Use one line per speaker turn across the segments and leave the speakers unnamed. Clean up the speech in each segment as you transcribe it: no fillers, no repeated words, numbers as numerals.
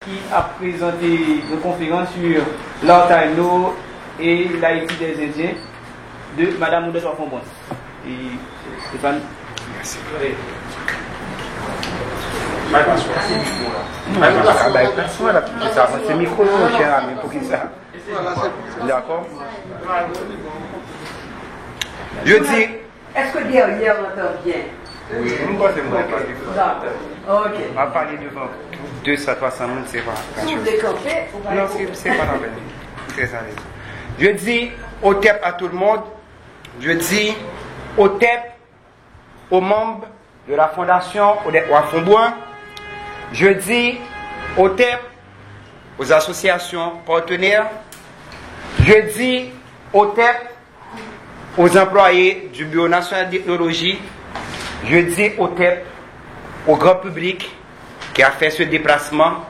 qui a présenté une conférence sur l'art taïno et l'Haïti des Indiens de Madame Odette Wafambon. Et Stéphane.
Merci. C'est micro, cher ami, pour qui ça? D'accord. Je dis.
Est-ce que derrière on entend bien?
Oui, nous pensons que
ok.
On va parler devant 200, 300 personnes, c'est pas.
Si vous décampez,
non, c'est pas la peine. Très à l'aise. Je dis au TEP à tout le monde. Je dis au TEP, aux membres de la Fondation Odette Wafambon. Je dis au TEP, aux associations partenaires. Je dis au TEP, aux employés du Bureau national d'ethnologie. Je dis au TEP, au grand public qui a fait ce déplacement.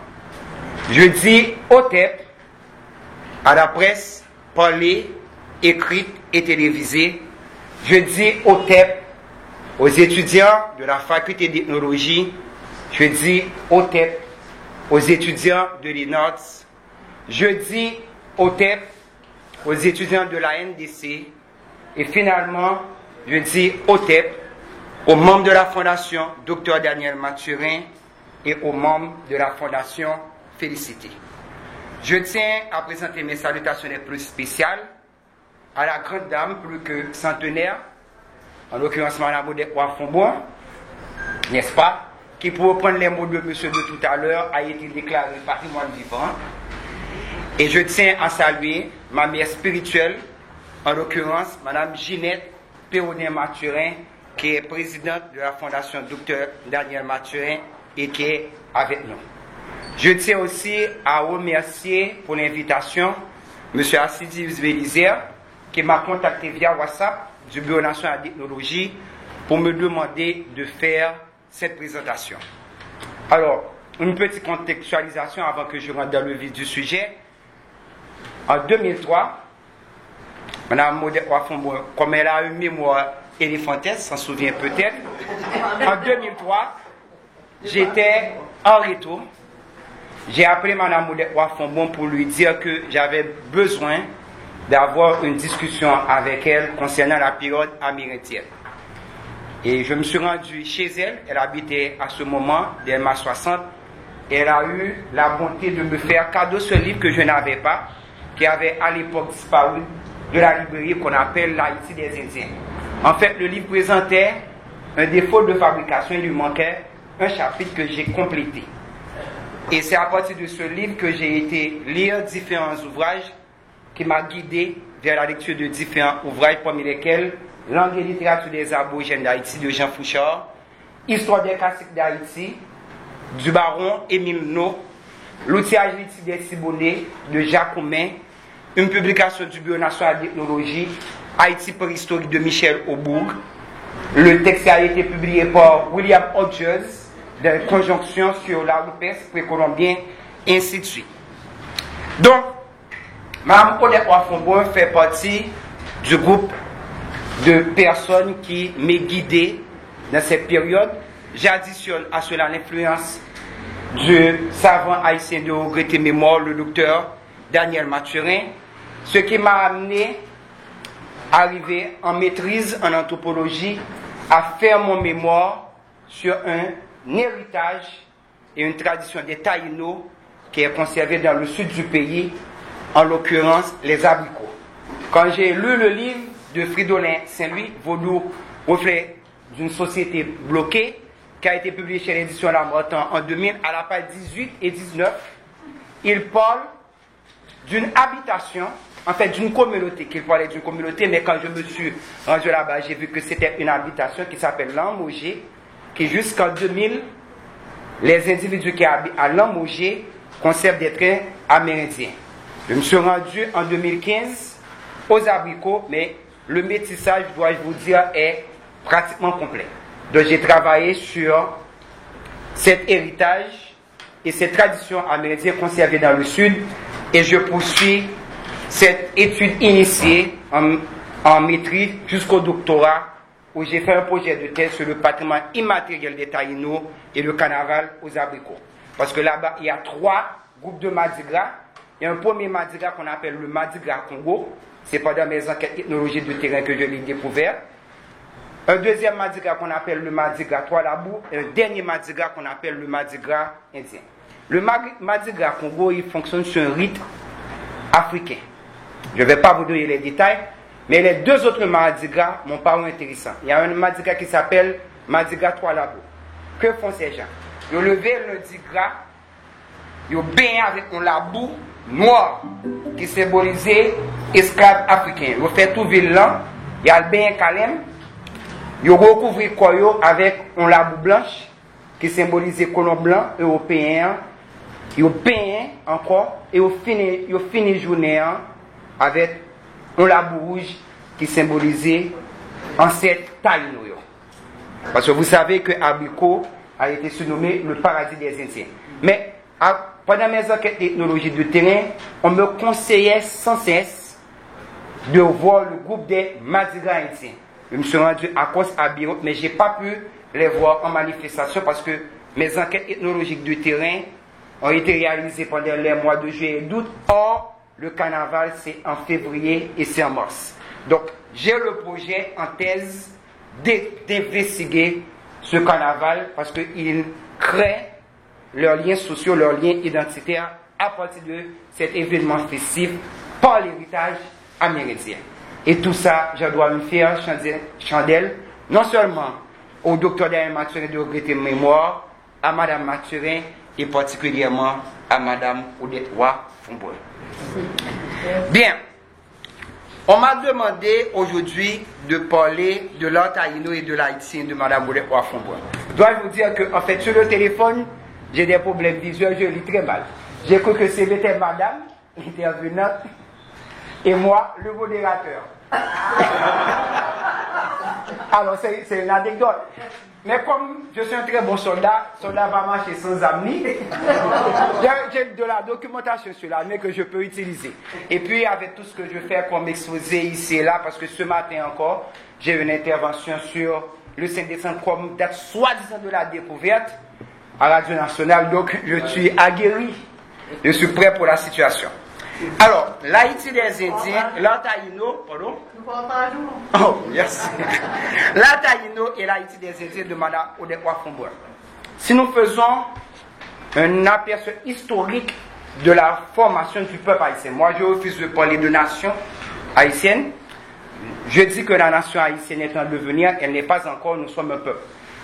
Je dis au TEP, à la presse, parlée, écrite et télévisée. Je dis au TEP, aux étudiants de la faculté d'ethnologie. Je dis au TEP, aux étudiants de l'INOTS. Je dis au TEP, aux étudiants de la NDC. Et finalement, je dis au TEP, aux membres de la Fondation Dr Daniel Mathurin et aux membres de la Fondation Félicité. Je tiens à présenter mes salutations les plus spéciales à la grande dame plus que centenaire, en l'occurrence Madame Odette Wafambon, n'est-ce pas, qui, pour reprendre les mots de monsieur de tout à l'heure, a été déclaré patrimoine vivant. Et je tiens à saluer ma mère spirituelle, en l'occurrence Madame Ginette Péronin-Mathurin, qui est présidente de la Fondation Dr Daniel Mathurin et qui est avec nous. Je tiens aussi à remercier pour l'invitation M. Assidi Vélizer, qui m'a contacté via WhatsApp du Bureau national d'ethnologie pour me demander de faire cette présentation. Alors, une petite contextualisation avant que je rentre dans le vif du sujet. En 2003, Mme Odette Wafambon, comme elle a une mémoire éléphantesque, s'en souvient peut-être, en 2003, j'étais en retour. J'ai appelé Mme Odette Wafambon pour lui dire que j'avais besoin d'avoir une discussion avec elle concernant la période amérindienne. Et je me suis rendu chez elle. Elle habitait à ce moment, d'Elma 60. Elle a eu la bonté de me faire cadeau ce livre que je n'avais pas, qui avait à l'époque disparu de la librairie qu'on appelle l'Haïti des Indiens. En fait, le livre présentait un défaut de fabrication. Il lui manquait un chapitre que j'ai complété. Et c'est à partir de ce livre que j'ai été lire différents ouvrages qui m'a guidé vers la lecture de différents ouvrages, parmi lesquels Langue et littérature des aborigènes d'Haïti de Jean Fouchard, Histoire des classiques d'Haïti du baron Émile No, L'outillage littéraire des Cibonais de Jacques Oumain, une publication du Bureau national d'ethnologie, Haïti préhistorique de Michel Aubourg. Le texte a été publié par William Hodges, de conjonction sur l'art rupestre précolombien, ainsi de suite. Donc, Mme Odette Wafambon fait partie du groupe de personnes qui m'ont guidé dans cette période. J'additionne à cela l'influence du savant haïtien de regrettée mémoire, le docteur Daniel Mathurin, ce qui m'a amené à arriver en maîtrise en anthropologie, à faire mon mémoire sur un héritage et une tradition des taïnos qui est conservée dans le sud du pays, en l'occurrence les abricots. Quand j'ai lu le livre de Fridolin Saint-Louis, Vaudou, reflet d'une société bloquée, qui a été publié chez l'édition Lamartin en 2000, à la page 18 et 19, il parle d'une habitation, en fait d'une communauté, qu'il parlait d'une communauté, mais quand je me suis rendu là-bas, j'ai vu que c'était une habitation qui s'appelle Lambogé, qui jusqu'en 2000, les individus qui habitent à Lambogé conservent des traits amérindiens. Je me suis rendu en 2015 aux abricots, mais le métissage, dois-je vous dire, est pratiquement complet. Donc j'ai travaillé sur cet héritage et cette tradition amérindienne conservée dans le sud, et je poursuis cette étude initiée en maîtrise jusqu'au doctorat, où j'ai fait un projet de thèse sur le patrimoine immatériel des taïnos et le carnaval aux abricots. Parce que là-bas, il y a 3 groupe de Mardi Gras. Il y a un premier Mardi Gras qu'on appelle le Mardi Gras Congo. C'est pendant mes enquêtes ethnologiques de terrain que je l'ai découvert. Un deuxième Mardi Gras qu'on appelle le Mardi Gras Toualabou. Et un dernier Mardi Gras qu'on appelle le Mardi Gras indien. Le Mardi Gras Congo, il fonctionne sur un rite africain. Je ne vais pas vous donner les détails, mais les deux autres Mardi Gras m'ont paru intéressants. Il y a un Mardi Gras qui s'appelle Mardi Gras Toualabou. Que font ces gens? Ils levent le lundi gras, ils baignent avec un labou noir qui symbolisait esclaves africains. Ils font tout ville là, il y a le bain calme, ils recouvrent le corps avec un labou blanche qui symbolisait colon blanc européen. Ils peignent encore et ils finissent journée avec un labou rouge qui symbolisait ancêtre taïno. Parce que vous savez que Abricot a été surnommé le paradis des Indiens. Mais pendant mes enquêtes ethnologiques de terrain, on me conseillait sans cesse de voir le groupe des Mardi Gras indiens. Je me suis rendu à cause à Beyrouth, mais je n'ai pas pu les voir en manifestation parce que mes enquêtes ethnologiques de terrain ont été réalisées pendant les mois de juillet et d'août. Or, le carnaval, c'est en février et c'est en mars. Donc, j'ai le projet en thèse d'investiguer ce carnaval parce qu'il crée leurs liens sociaux, leurs liens identitaires à partir de cet événement festif par l'héritage amérindien. Et tout ça, je dois me faire chandelle, non seulement au docteur Daniel Mathurin de regretter mémoire, à Madame Mathurin et particulièrement à Madame Odette Roy-Fonboin. Bien. On m'a demandé aujourd'hui de parler de l'art taïno et de l'haïtien de Mme Odette Roy-Fonboin. Dois-je vous dire qu'en fait, sur le téléphone, j'ai des problèmes visuels, je lis très mal. J'ai cru que c'était Madame, l'intervenante, et moi, le modérateur. Alors, c'est une anecdote. Mais comme je suis un très bon soldat va marcher sans amis, j'ai de la documentation sur l'armée que je peux utiliser. Et puis, avec tout ce que je fais comme exposé ici et là, parce que ce matin encore, j'ai une intervention sur le 5 décembre comme date soi-disant de la découverte à Radio Nationale, donc je suis aguerri, je suis prêt pour la situation. Alors, l'Haïti des Indiens, l'Antaïno, pardon? Oh, merci. L'Antaïno et l'Haïti des Indiens de Mme Odette Roy-Fonboin. Si nous faisons un aperçu historique de la formation du peuple haïtien, moi je refuse de parler de nation haïtienne. Je dis que la nation haïtienne est en devenir, elle n'est pas encore, nous sommes un peuple.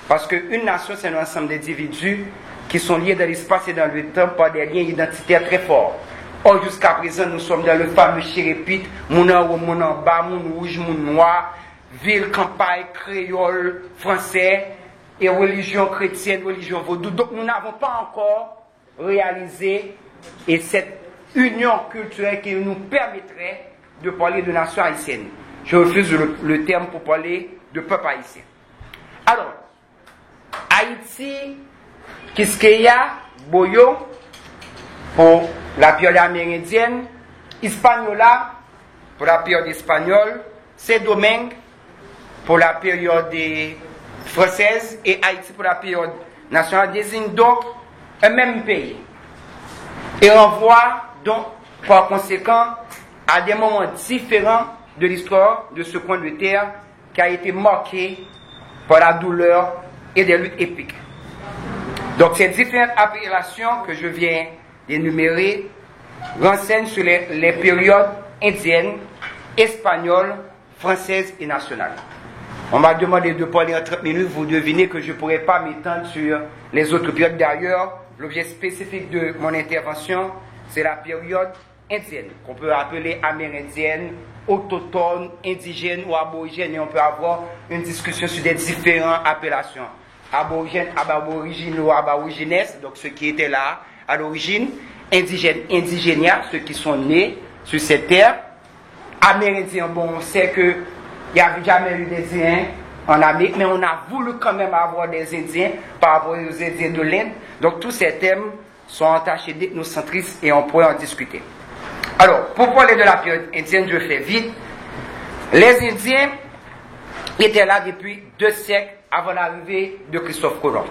Parce qu'une nation, c'est un ensemble d'individus qui sont liés dans l'espace et dans le temps par des liens identitaires très forts. Or, jusqu'à présent, nous sommes dans le fameux chérépite, moun en haut, moun en bas, moun rouge, moun noir, ville, campagne, créole, français, et religion chrétienne, religion vaudou. Donc, nous n'avons pas encore réalisé cette union culturelle qui nous permettrait de parler de nation haïtienne. Je refuse le terme pour parler de peuple haïtien. Alors, Haïti, Kiskeya, Boyo, pour la période amérindienne, Hispaniola pour la période espagnole, Saint-Domingue pour la période française et Haïti pour la période nationale désignent donc un même pays et renvoient donc par conséquent à des moments différents de l'histoire de ce coin de terre qui a été marqué par la douleur et des luttes épiques. Donc ces différentes appellations que je viens d'énumérer renseignent sur les périodes indiennes, espagnoles, françaises et nationales. On m'a demandé de parler en 30 minutes, vous devinez que je ne pourrais pas m'étendre sur les autres périodes. D'ailleurs, l'objet spécifique de mon intervention, c'est la période indienne, qu'on peut appeler amérindienne, autochtone, indigène ou aborigène, et on peut avoir une discussion sur des différentes appellations. Aborigène, aborigines, donc ceux qui étaient là à l'origine, indigènes, indigénia, ceux qui sont nés sur cette terre, amérindiens, bon, on sait que il n'y avait jamais eu des Indiens en Amérique, mais on a voulu quand même avoir des Indiens par rapport aux Indiens de l'Inde. Donc tous ces thèmes sont entachés d'ethnocentrisme et on pourrait en discuter. Alors, pour parler de la période indienne, je fais vite. Les Indiens étaient là depuis 2 siècles avant l'arrivée de Christophe Colomb.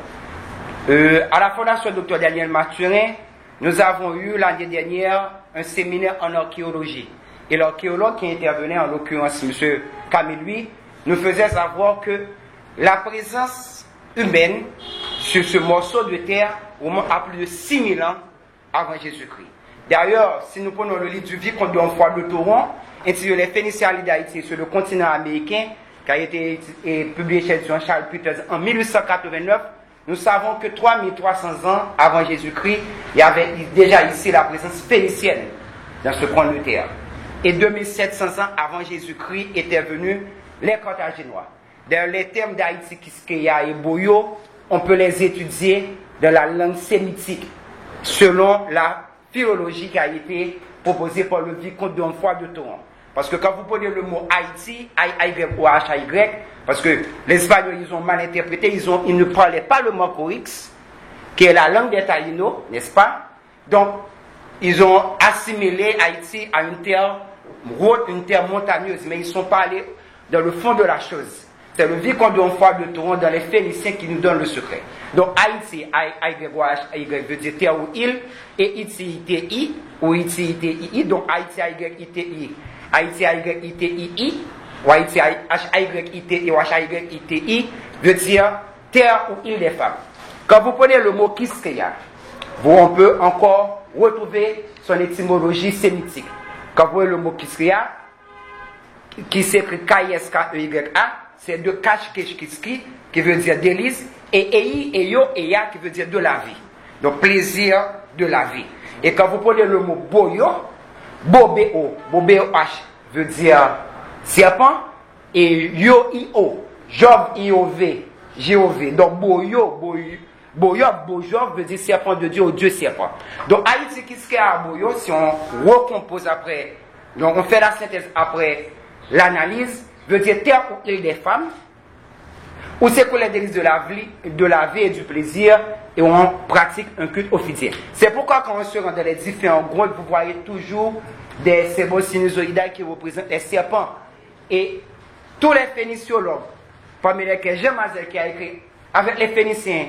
À la fondation Dr Daniel Mathurin, nous avons eu l'année dernière un séminaire en archéologie. Et l'archéologue qui intervenait, en l'occurrence M. Camille, lui, nous faisait savoir que la présence humaine sur ce morceau de terre remonte à plus de 6000 ans avant Jésus-Christ. D'ailleurs, si nous prenons le livre du Vie contre une foi de Toron, intitulé Les Phéniciens d'Haïti sur le continent américain, qui a été publié chez Jean-Charles Peters en 1889, nous savons que 3300 ans avant Jésus-Christ, il y avait déjà ici la présence phénicienne dans ce coin de terre. Et 2700 ans avant Jésus-Christ étaient venus les Carthaginois. D'ailleurs, les termes d'Haïti, Kiskeya et Boyo, on peut les étudier dans la langue sémitique, selon la philologie qui a été proposée par le vicomte de Honfroy de Toron. Parce que quand vous prenez le mot Haïti, A-Y-O-H-A-Y, parce que les Espagnols, ils ont mal interprété, ils ne parlaient pas le Macorix, qui est la langue des Taïnos, n'est-ce pas? Donc, ils ont assimilé Haïti à une terre haute, une terre montagneuse, mais ils ne sont pas allés dans le fond de la chose. C'est le vicomte de Honfroy de Toron dans les Phéniciens qui nous donne le secret. Donc Haïti, A-Y-O-H-A-Y veut dire terre ou île, et Iti-I-T-I, ou Iti-I-T-I, donc Haïti, A-Y-I-T-I, Haïti, A-Y-I-T-I-I, ou Haïti, H-A-Y-I-T-I, ou H-A-Y-I-T-I, veut dire terre ou île des femmes. Quand vous prenez le mot Kiskeya, on peut encore retrouver son étymologie sémitique. Quand vous prenez le mot Kiskeya, qui s'écrit K-I-S-K-E-Y-A, c'est de Kashkesh-Kiski, qui veut dire délice, et Ei, Eyo, Eya, qui veut dire de la vie. Donc plaisir de la vie. Et quand vous prenez le mot Boyo, Bobeo, Bobeo-H, veut dire serpent, et Yo-I-O, Job-I-O-V, G-O-V. Donc Boyo, Bojov veut dire serpent de Dieu ou Dieu serpent. Donc Haïti, Kiske à Boyo, si on recompose après, donc on fait la synthèse après l'analyse, veut dire terre ou île des femmes, où c'est qu'on les délices de la vie et du plaisir, et on pratique un culte officiel. C'est pourquoi quand on se rend dans les différents groupes, vous voyez toujours des symboles sinusoïdales qui représentent les serpents. Et tous les phéniciologues, parmi lesquels Jean Mazel qui a écrit avec les Phéniciens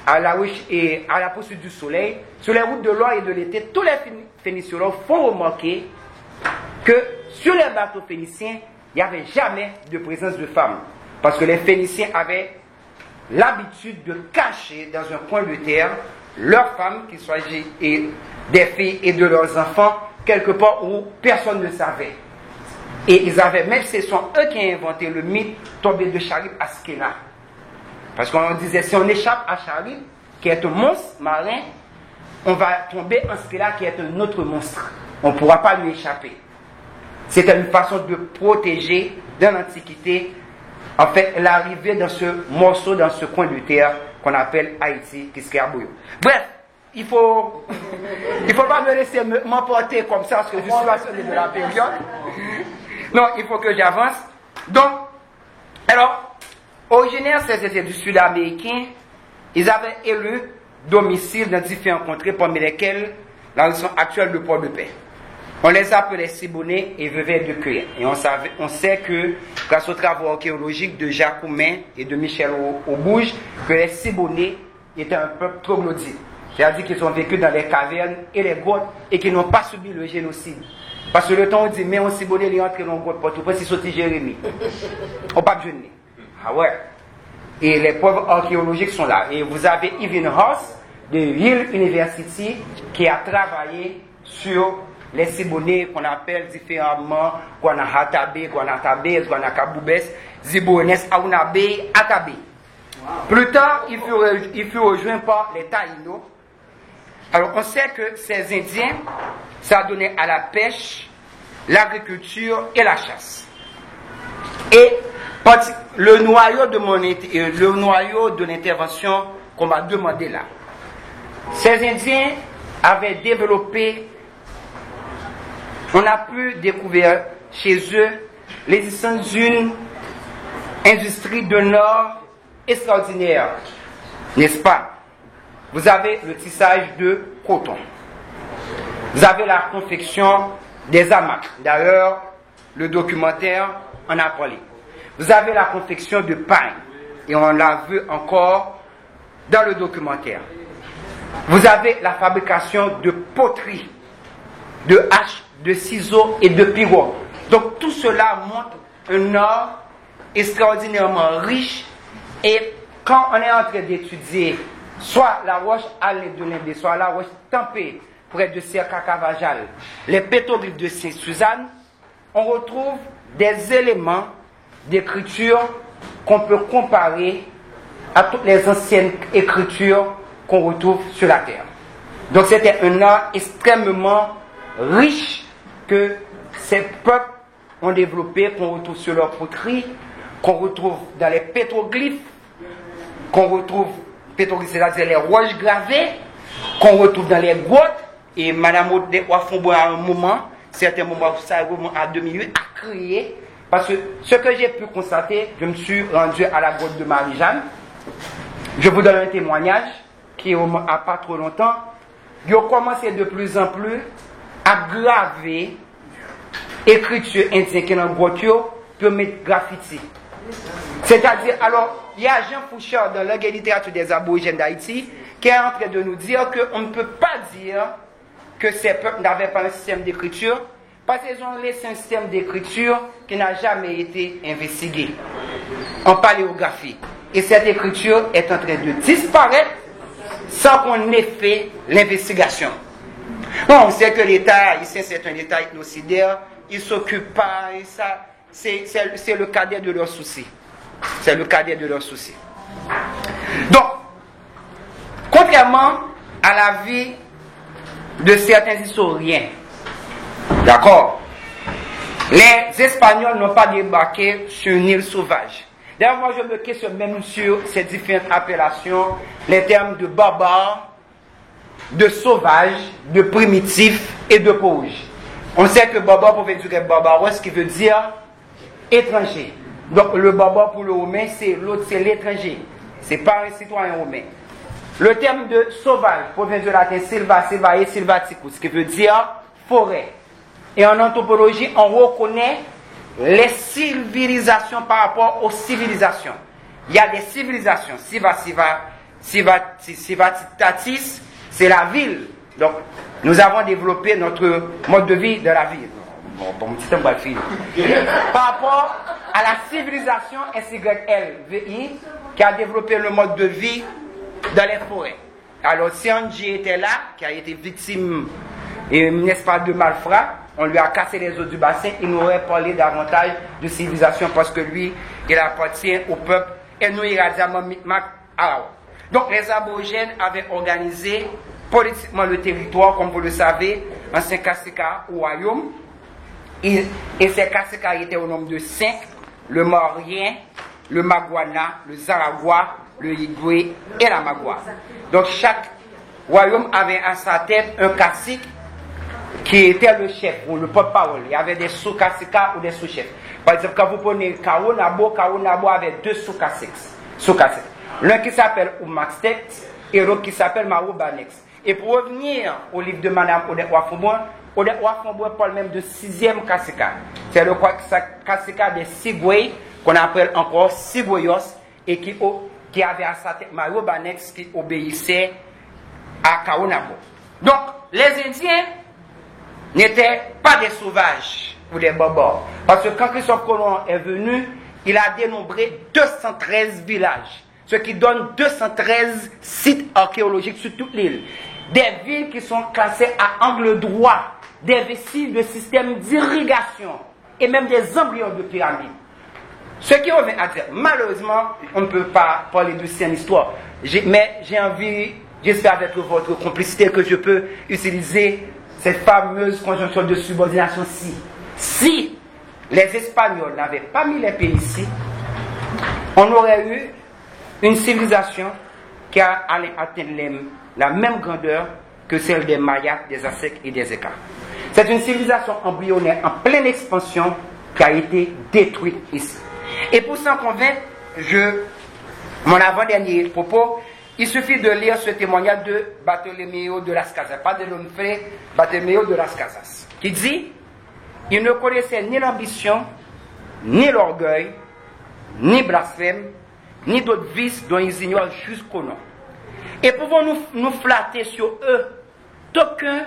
à la poursuite du soleil, sur les routes de l'or et de l'été, tous les phéniciologues font remarquer que sur les bateaux phéniciens, il n'y avait jamais de présence de femmes. Parce que les Phéniciens avaient l'habitude de cacher dans un coin de terre leurs femmes, qu'il s'agit des filles et de leurs enfants, quelque part où personne ne savait. Et ils avaient, même ce sont eux qui ont inventé le mythe tombé de Charib à Skena. Parce qu'on disait, si on échappe à Charib, qui est un monstre marin, on va tomber en Skena qui est un autre monstre. On ne pourra pas lui échapper. C'était une façon de protéger dans l'Antiquité, en fait, l'arrivée dans ce morceau, dans ce coin de terre qu'on appelle Haïti, Kiskeya-Boyo. Bref, il faut pas me laisser m'emporter comme ça, parce que je suis passionné de la période. Non, il faut que j'avance. Donc, alors, originaires ces États du Sud-Américain, ils avaient élu domicile dans différents contrées, parmi lesquelles la région actuelle de Port-de-Paix. On les appelait Sibonais et Veuves de Cueillette. Et on sait que, grâce aux travaux archéologiques de Jacques Oumain et de Michel Aubouge, que les Sibonais étaient un peuple troglodyte. C'est-à-dire qu'ils ont vécu dans les cavernes et les grottes et qu'ils n'ont pas subi le génocide. Parce que le temps on dit, mais on Sibonais est entré dans le grotte, pour si sauter Jérémie. On pas de jeûner. Ah ouais. Et les preuves archéologiques sont là. Et vous avez Evan Ross de Yale University qui a travaillé sur les Sibonais qu'on appelle différemment Guanahatabe, Guanatabes, Guanacaboubes, Zibones, Aounabe, Atabe. Wow. Plus tard, il fut rejoint par les Taïnos. Alors, on sait que ces Indiens, ça donnait à la pêche, l'agriculture et la chasse. Et le noyau de l'intervention qu'on m'a demandé là, ces Indiens avaient développé. On a pu découvrir chez eux l'existence d'une industrie de l'or extraordinaire, n'est-ce pas? Vous avez le tissage de coton. Vous avez la confection des hamacs. D'ailleurs, le documentaire en a parlé. Vous avez la confection de pain. Et on l'a vu encore dans le documentaire. Vous avez la fabrication de poterie, de haches, de ciseaux et de pirogues. Donc tout cela montre un art extraordinairement riche. Et quand on est en train d'étudier soit la roche allée de l'Inde, soit la roche tempée près de Circacavajal, les pétroglyphes de Sainte-Suzanne, on retrouve des éléments d'écriture qu'on peut comparer à toutes les anciennes écritures qu'on retrouve sur la terre. Donc c'était un art extrêmement riche que ces peuples ont développé, qu'on retrouve sur leur poterie, qu'on retrouve dans les pétroglyphes, qu'on retrouve, pétroglyphes, c'est-à-dire les roches gravées, qu'on retrouve dans les grottes. Et Madame Wafombo à un moment, certains moments, à 2008, a créé, parce que ce que j'ai pu constater, je me suis rendu à la grotte de Marie-Jeanne. Je vous donne un témoignage qui est à pas trop longtemps. Ils ont commencé de plus en plus à graver écriture indienne qui est dans la grotte pour mettre graffiti. C'est-à-dire, alors, il y a Jean Fouchard dans la littérature des aborigènes d'Haïti qui est en train de nous dire qu'on ne peut pas dire que ces peuples n'avaient pas un système d'écriture parce qu'ils ont laissé un système d'écriture qui n'a jamais été investigué en paléographie. Et cette écriture est en train de disparaître sans qu'on ait fait l'investigation. Bon, on sait que l'État haïtien, c'est un État ethnocidaire, il ne s'occupe pas, et ça, c'est le cadet de leurs soucis. C'est le cadet de leurs soucis. Donc, contrairement à la vie de certains historiens, d'accord, les Espagnols n'ont pas débarqué sur une île sauvage. D'ailleurs, moi, je me questionne même sur ces différentes appellations, les termes de barbare, de sauvage, de primitif et de pauge. On sait que barbare pouvait dire barbaros, ce qui veut dire étranger. Donc, le barbare pour le romain, c'est l'autre, c'est l'étranger. C'est pas un citoyen romain. Le terme de sauvage provient du latin silva, silvae, silvaticus, ce qui veut dire forêt. Et en anthropologie, on reconnaît les civilisations par rapport aux civilisations. Il y a des civilisations. Sivatitatis, c'est la ville. Donc, nous avons développé notre mode de vie de la ville. Bon, petit temps, par rapport à la civilisation SYLVI, qui a développé le mode de vie dans les forêts. Alors, si Angie était là, qui a été victime, n'est-ce pas, de malfrats, on lui a cassé les eaux du bassin, il nous aurait parlé davantage de civilisation parce que lui, il appartient au peuple et nous, il a dit à donc, les aborigènes avaient organisé politiquement le territoire, comme vous le savez, en 5 Kasika au royaume. Et ces Kasika étaient au nombre de 5, le Maurien, le Maguana, le Zaragua, le Igwe et la Magua. Donc, chaque royaume avait à sa tête un cacique qui était le chef ou le porte-parole. Il y avait des sous-caciques ou des sous-chefs. Par exemple, quand vous prenez Kaonabo avait 2 sous-caciques. L'un qui s'appelle Oumaxtet et l'autre qui s'appelle Maroubanex. Et pour revenir au livre de Madame Odette Wafomboin parle même de 6e cacica. C'est le cacica des Sigway, qu'on appelle encore Sigwayos, et qui avait à sa tête Maroubanex qui obéissait à Kaonabo. Donc, les Indiens n'étaient pas des sauvages ou des barbares. Parce que quand Christophe Colomb est venu, il a dénombré 213 villages. Ce qui donne 213 sites archéologiques sur toute l'île. Des villes qui sont classées à angle droit, des vestiges de systèmes d'irrigation et même des embryons de pyramides. Ce qui revient à dire, malheureusement, on ne peut pas parler de cette histoire. Mais j'ai envie, j'espère avec votre complicité que je peux utiliser cette fameuse conjonction de subordination si. Si les Espagnols n'avaient pas mis les pays ici, on aurait eu une civilisation qui allait atteindre la même grandeur que celle des Mayas, des Aztèques et des Incas. C'est une civilisation embryonnaire en pleine expansion qui a été détruite ici. Et pour s'en convaincre, mon avant-dernier propos, il suffit de lire ce témoignage de Bartolomeo de las Casas, pas de l'Onfre, Bartolomeo de las Casas, qui dit: il ne connaissait ni l'ambition, ni l'orgueil, ni blasphème, ni d'autres vices dont ils ignorent jusqu'au nom. Et pouvons nous flatter sur eux d'aucun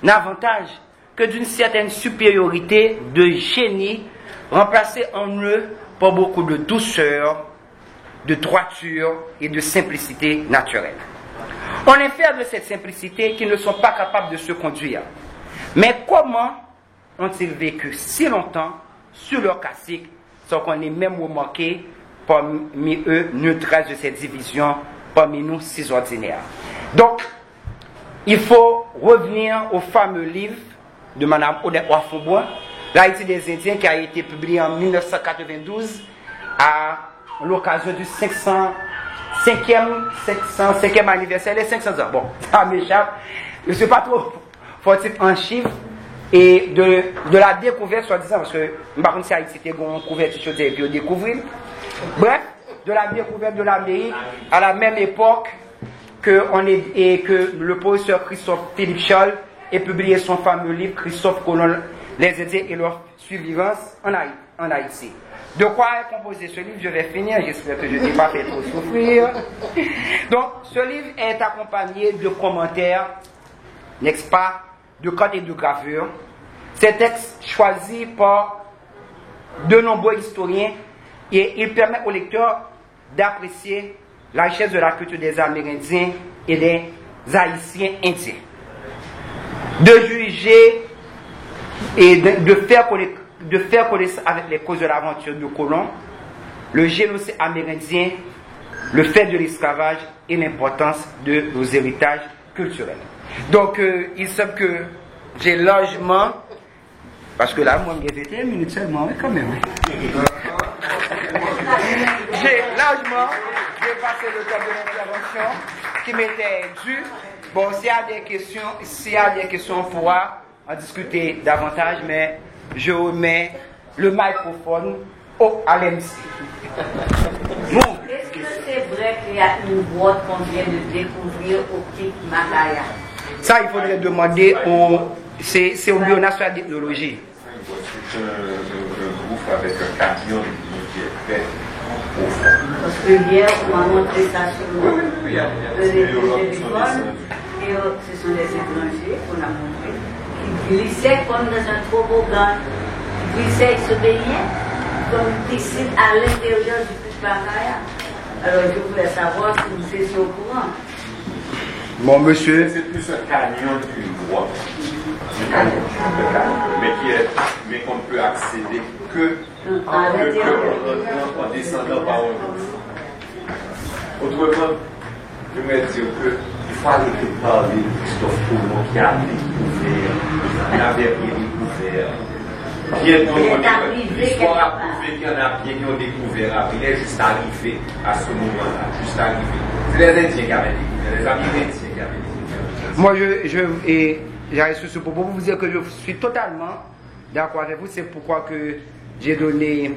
avantage que d'une certaine supériorité de génie remplacée en eux par beaucoup de douceur, de droiture et de simplicité naturelle. On est fiers de cette simplicité qu'ils ne sont pas capables de se conduire. Mais comment ont-ils vécu si longtemps sur leur classique sans qu'on ait même remarqué parmi eux nulle trace de cette division parmi nous si ordinaires? Donc, il faut revenir au fameux livre de Mme Odette Wafomboin, L'Haïti des Indiens, qui a été publié en 1992 à l'occasion du 505e anniversaire, les 500 ans. Bon, ça m'échappe. Je ne suis pas trop fortif en chiffres et de la découverte, soi-disant, parce que par contre, si Haïti était une couverture et puis découvrir. Bref, de la découverte de l'Amérique à la même époque que le professeur Christophe Philippe Scholl ait publié son fameux livre Christophe Colomb, les Indiens et leur survivance en Haïti. De quoi est composé ce livre? Je vais finir, j'espère que je n'ai pas fait trop souffrir. Donc, ce livre est accompagné de commentaires, n'est-ce pas, de codes et de gravures. Ces textes choisis par de nombreux historiens, et il permet au lecteur d'apprécier la richesse de la culture des Amérindiens et des Haïtiens indiens. De juger et de faire connaître avec les causes de l'aventure de colons, le génocide amérindien, le fait de l'esclavage et l'importance de nos héritages culturels. Donc, il semble que j'ai largement, parce que là, moi, j'ai 21 minutes seulement, mais quand même. J'ai largement dépassé le temps de l'intervention qui m'était dû. Bon, s'il y a des questions, on pourra en discuter davantage, mais je remets le microphone à l'MC.
Est-ce que c'est vrai qu'il y a une grotte qu'on vient de découvrir au Pic Macaya?
Ça, il faudrait demander c'est au Bureau national d'ethnologie.
C'est un groupe avec un camion qui est fait au fond.
Parce que hier, on m'a montré ça sur le téléphone, et ce sont des étrangers qu'on a montré, qui glissaient comme dans un toboggan, qui glissaient et se baignaient comme une piscine à l'intérieur du Pic Macaya. Alors je voulais savoir si vous étiez au courant.
Mon monsieur.
C'est plus un canyon qu'une grotte. Mais qu'on ne peut accéder que en descendant par un ouf. Autrement, je vais dire qu'il faut aller parler de Christophe Colomb qui a découvert, il n'avait rien découvert. L'histoire a prouvé qu'il y en a bien qui ont découvert, il est juste arrivé à ce moment-là, juste arrivé. C'est les Indiens qui avaient découvert, les Amérindiens qui avaient découvert.
Moi, j'arrive sur ce propos pour vous dire que je suis totalement d'accord avec vous. C'est pourquoi que j'ai donné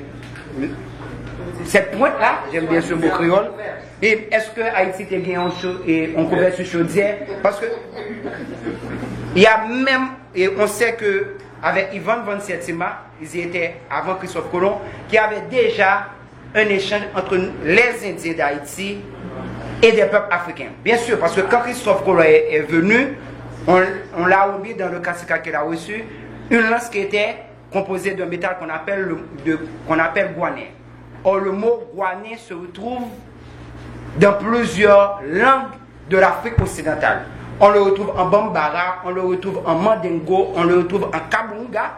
cette pointe-là. J'aime bien ce mot créole. Et est-ce que Haïti était gagné en couverture chaudière? Parce que il y a même, et on sait que avec Ivan Van Sertima, ils y étaient avant Christophe Colomb, qui avait déjà un échange entre les Indiens d'Haïti et des peuples africains. Bien sûr, parce que quand Christophe Colomb est venu, on l'a oublié dans le classique qu'il a reçu, une lance qui était composée d'un métal qu'on appelle guané. Or, le mot guané se retrouve dans plusieurs langues de l'Afrique occidentale. On le retrouve en Bambara, on le retrouve en Mandingo, on le retrouve en Kabunga,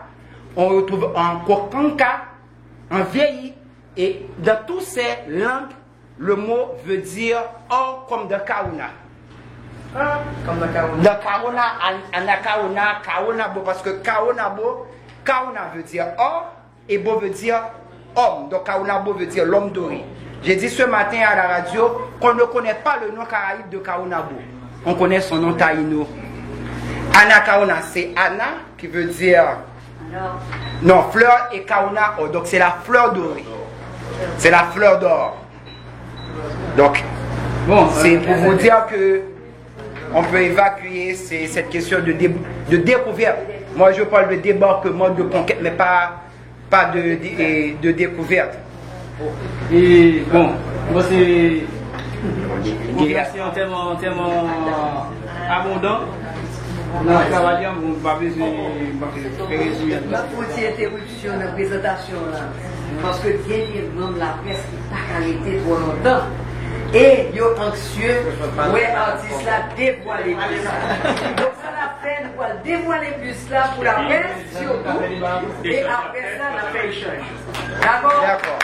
on le retrouve en Kokanka, en Vieilli. Et dans toutes ces langues, le mot veut dire or comme de Kauna.
Comme le Kauna.
De Kauna, Anakauna, Kaunabo, parce que Kaunabo, Kauna veut dire or et Bo veut dire homme. Donc Kaunabo veut dire l'homme doré. J'ai dit ce matin à la radio qu'on ne connaît pas le nom caraïbe de Kaunabo. On connaît son nom taïno. Anakauna, c'est Ana qui veut dire non, fleur et Kauna, oh, donc c'est la fleur dorée. C'est la fleur d'or. Donc, bon, c'est pour vous dire que on peut évacuer cette question de découverte. Moi, je parle de débarquement, de conquête, mais pas de découverte.
Et bon, moi c'est Population tellement abondant. Dans le travail, on ne va pas besoin de résoudre.
Ma petite interruption de la présentation là. Parce que il y a des membres de la presse qui n'ont pas arrêté trop longtemps. Et ils sont anxieux, ouais, l'artiste là dévoiler plus ça. Donc ça la peine pour dévoiler plus là pour la presse surtout. Et après ça, on a fait échange. D'accord?
D'accord.